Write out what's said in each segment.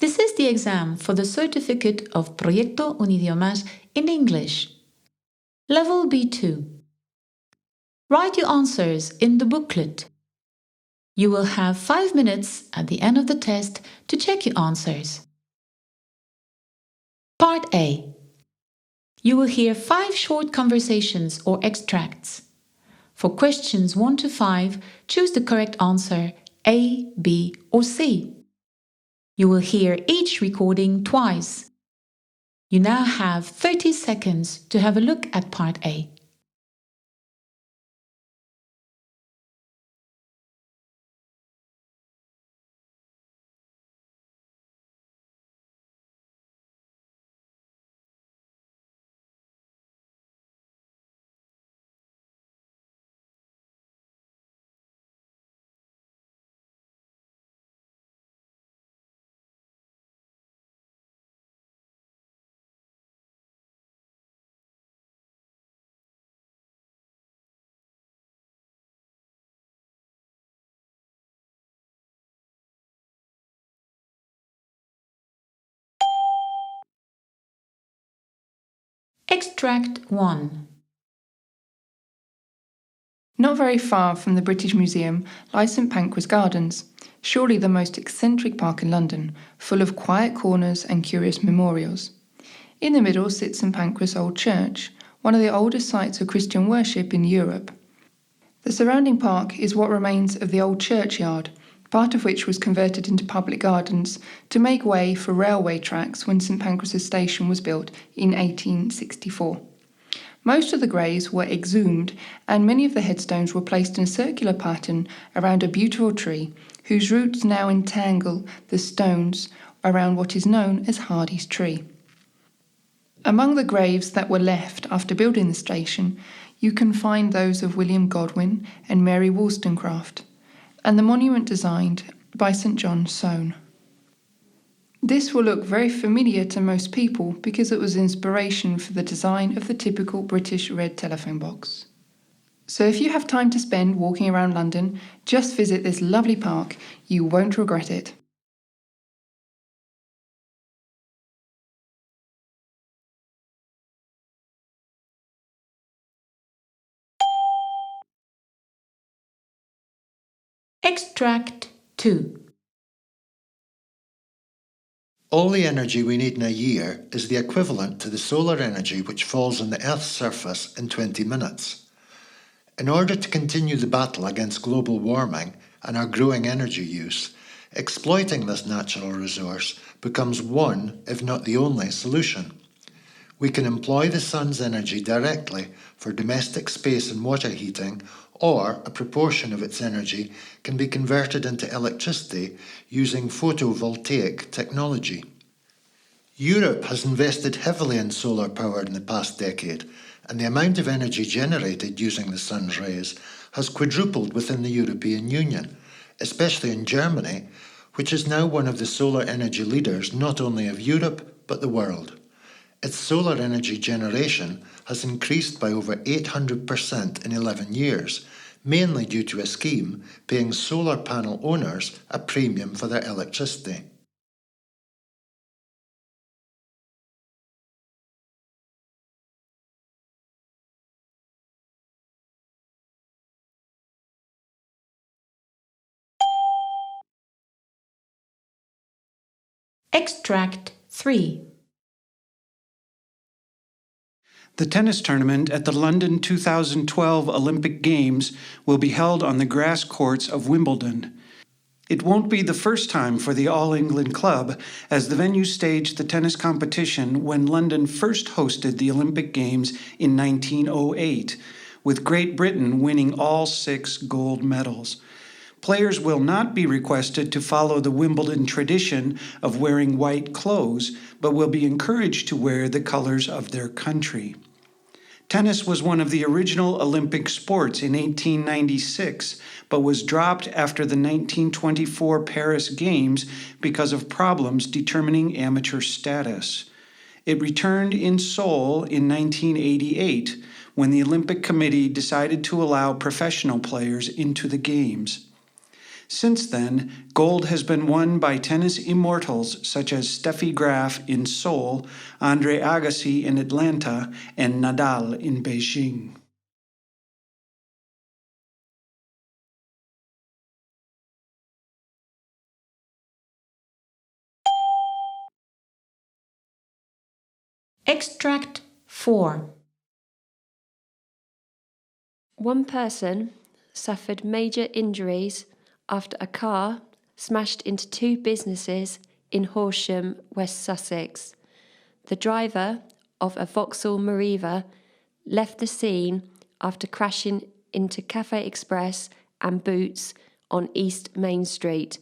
This is the exam for the certificate of Proyecto Unidiomas in English. Level B2. Write your answers in the booklet. You will have 5 minutes at the end of the test to check your answers. Part A. You will hear 5 short conversations or extracts. For questions 1 to 5, choose the correct answer A, B, or C. You will hear each recording twice. You now have 30 seconds to have a look at Part A. Extract 1. Not very far from the British Museum lies St Pancras Gardens, surely the most eccentric park in London, full of quiet corners and curious memorials. In the middle sits St Pancras Old Church, one of the oldest sites of Christian worship in Europe. The surrounding park is what remains of the old churchyard, part of which was converted into public gardens to make way for railway tracks when St Pancras Station was built in 1864. Most of the graves were exhumed, and many of the headstones were placed in a circular pattern around a beautiful tree, whose roots now entangle the stones around what is known as Hardy's Tree. Among the graves that were left after building the station, you can find those of William Godwin and Mary Wollstonecraft, and the monument designed by St John Soane. This will look very familiar to most people because it was inspiration for the design of the typical British red telephone box. So if you have time to spend walking around London, just visit this lovely park. You won't regret it. Extract 2. All the energy we need in a year is the equivalent to the solar energy which falls on the Earth's surface in 20 minutes. In order to continue the battle against global warming and our growing energy use, exploiting this natural resource becomes one, if not the only, solution. We can employ the sun's energy directly for domestic space and water heating, or a proportion of its energy can be converted into electricity using photovoltaic technology. Europe has invested heavily in solar power in the past decade, and the amount of energy generated using the sun's rays has quadrupled within the European Union, especially in Germany, which is now one of the solar energy leaders not only of Europe but the world. Its solar energy generation has increased by over 800% in 11 years, mainly due to a scheme paying solar panel owners a premium for their electricity. Extract 3. The tennis tournament at the London 2012 Olympic Games will be held on the grass courts of Wimbledon. It won't be the first time for the All England Club, as the venue staged the tennis competition when London first hosted the Olympic Games in 1908, with Great Britain winning all 6 gold medals. Players will not be requested to follow the Wimbledon tradition of wearing white clothes, but will be encouraged to wear the colors of their country. Tennis was one of the original Olympic sports in 1896, but was dropped after the 1924 Paris Games because of problems determining amateur status. It returned in Seoul in 1988, when the Olympic Committee decided to allow professional players into the Games. Since then, gold has been won by tennis immortals such as Steffi Graf in Seoul, Andre Agassi in Atlanta, and Nadal in Beijing. Extract 4. One person suffered major injuries after a car smashed into two businesses in Horsham, West Sussex. The driver of a Vauxhall Mariva left the scene after crashing into Cafe Express and Boots on East Main Street.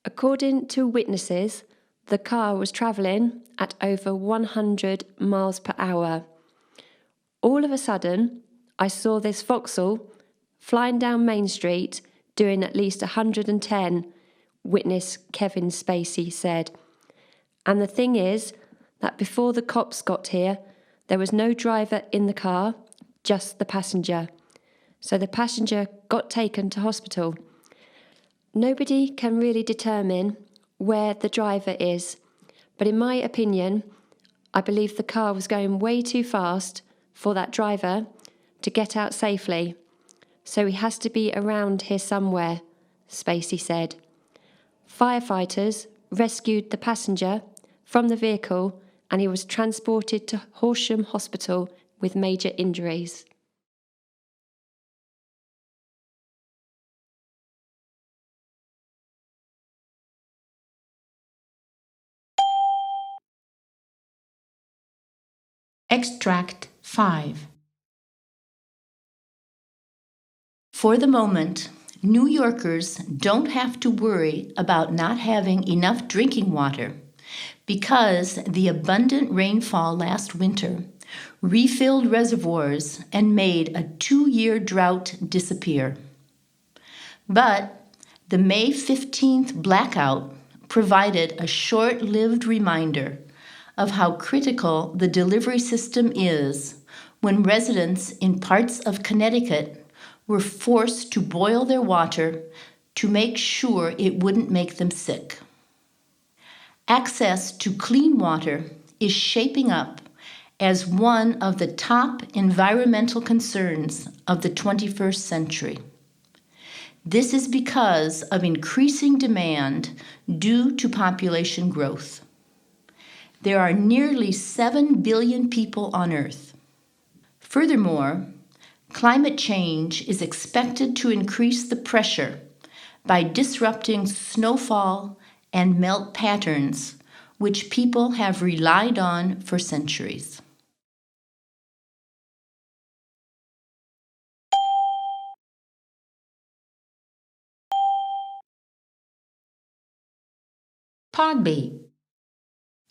According to witnesses, the car was travelling at over 100 miles per hour. All of a sudden, I saw this Vauxhall flying down Main Street doing at least 110, witness Kevin Spacey said. And the thing is that before the cops got here, there was no driver in the car, just the passenger. So the passenger got taken to hospital. Nobody can really determine where the driver is, but in my opinion, I believe the car was going way too fast for that driver to get out safely. So he has to be around here somewhere, Spacey said. Firefighters rescued the passenger from the vehicle and he was transported to Horsham Hospital with major injuries. Extract 5. For the moment, New Yorkers don't have to worry about not having enough drinking water because the abundant rainfall last winter refilled reservoirs and made a 2-year drought disappear. But the May 15th blackout provided a short-lived reminder of how critical the delivery system is when residents in parts of Connecticut were forced to boil their water to make sure it wouldn't make them sick. Access to clean water is shaping up as one of the top environmental concerns of the 21st century. This is because of increasing demand due to population growth. There are nearly 7 billion people on Earth. Furthermore, climate change is expected to increase the pressure by disrupting snowfall and melt patterns, which people have relied on for centuries. Part B.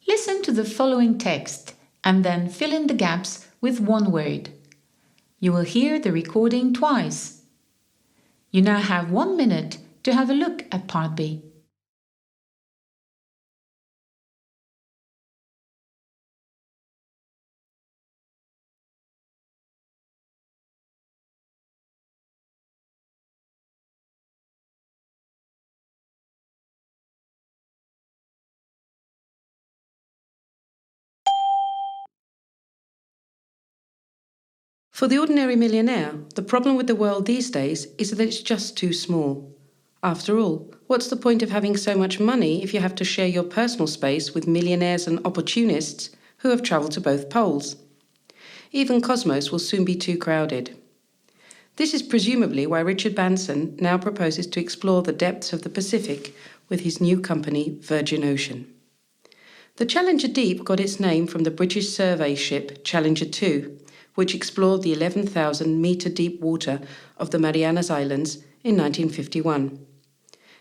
Listen to the following text and then fill in the gaps with one word. You will hear the recording twice. You now have 1 minute to have a look at Part B. For the ordinary millionaire, the problem with the world these days is that it's just too small. After all, what's the point of having so much money if you have to share your personal space with millionaires and opportunists who have travelled to both poles? Even Cosmos will soon be too crowded. This is presumably why Richard Branson now proposes to explore the depths of the Pacific with his new company, Virgin Ocean. The Challenger Deep got its name from the British survey ship Challenger 2, which explored the 11,000-metre deep water of the Marianas Islands in 1951.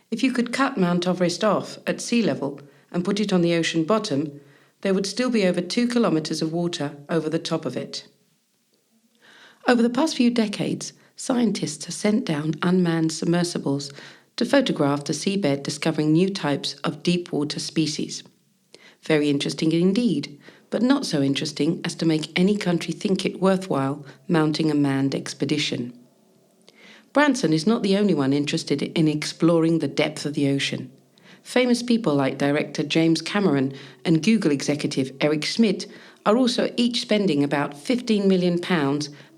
If you could cut Mount Everest off at sea level and put it on the ocean bottom, there would still be over 2 kilometres of water over the top of it. Over the past few decades, scientists have sent down unmanned submersibles to photograph the seabed, discovering new types of deep water species. Very interesting indeed, but not so interesting as to make any country think it worthwhile mounting a manned expedition. Branson is not the only one interested in exploring the depth of the ocean. Famous people like director James Cameron and Google executive Eric Schmidt are also each spending about £15 million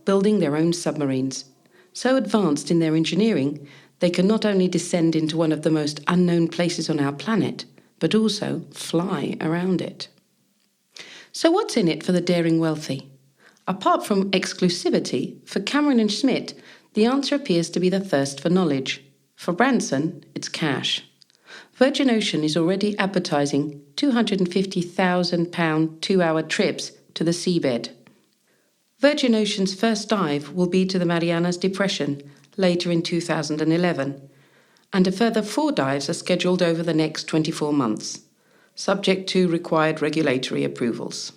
building their own submarines. So advanced in their engineering, they can not only descend into one of the most unknown places on our planet, but also fly around it. So what's in it for the daring wealthy? Apart from exclusivity, for Cameron and Schmidt, the answer appears to be the thirst for knowledge. For Branson, it's cash. Virgin Ocean is already advertising £250,000 two-hour trips to the seabed. Virgin Ocean's first dive will be to the Marianas Depression later in 2011, and a further 4 dives are scheduled over the next 24 months, subject to required regulatory approvals.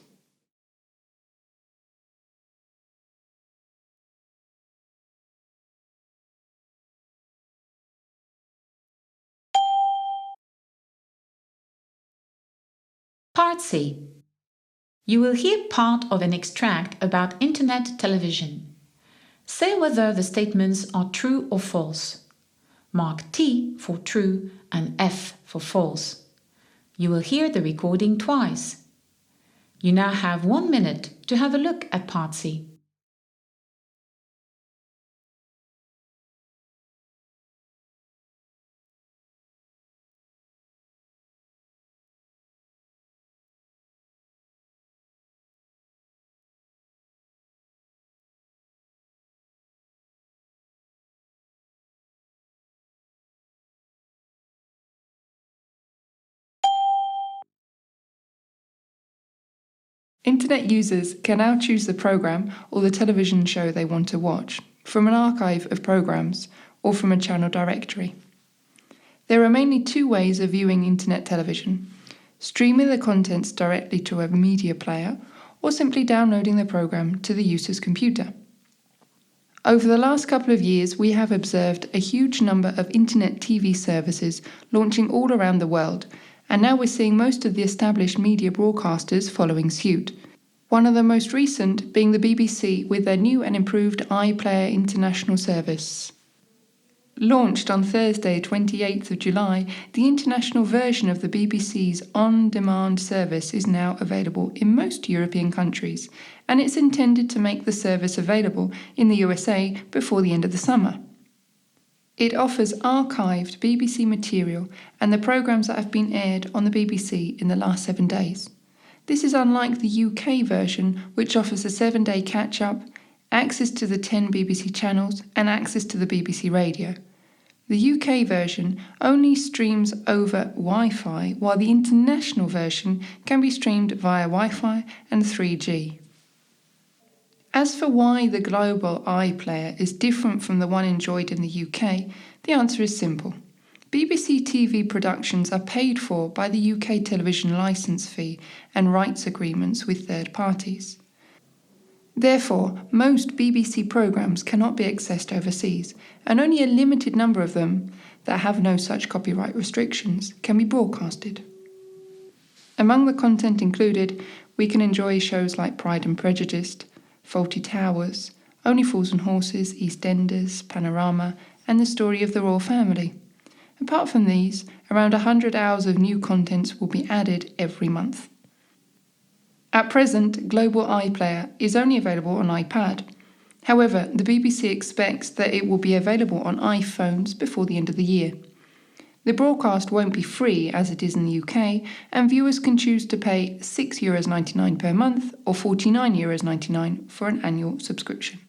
Part C. You will hear part of an extract about Internet television. Say whether the statements are true or false. Mark T for true and F for false. You will hear the recording twice. You now have 1 minute to have a look at Part C. Internet users can now choose the programme or the television show they want to watch from an archive of programmes or from a channel directory. There are mainly 2 ways of viewing Internet television: streaming the contents directly to a media player or simply downloading the programme to the user's computer. Over the last couple of years, we have observed a huge number of Internet TV services launching all around the world, and now we're seeing most of the established media broadcasters following suit. One of the most recent being the BBC with their new and improved iPlayer International service. Launched on Thursday, 28th of July, the international version of the BBC's on-demand service is now available in most European countries, and it's intended to make the service available in the USA before the end of the summer. It offers archived BBC material and the programmes that have been aired on the BBC in the last 7 days. This is unlike the UK version, which offers a 7-day catch-up, access to the 10 BBC channels and access to the BBC radio. The UK version only streams over Wi-Fi, while the international version can be streamed via Wi-Fi and 3G. As for why the global iPlayer is different from the one enjoyed in the UK, the answer is simple. BBC TV productions are paid for by the UK television licence fee and rights agreements with third parties. Therefore, most BBC programmes cannot be accessed overseas, and only a limited number of them, that have no such copyright restrictions, can be broadcasted. Among the content included, we can enjoy shows like Pride and Prejudice, Fawlty Towers, Only Fools and Horses, EastEnders, Panorama, and The Story of the Royal Family. Apart from these, around 100 hours of new contents will be added every month. At present, Global iPlayer is only available on iPad. However, the BBC expects that it will be available on iPhones before the end of the year. The broadcast won't be free as it is in the UK, and viewers can choose to pay €6.99 per month or €49.99 for an annual subscription.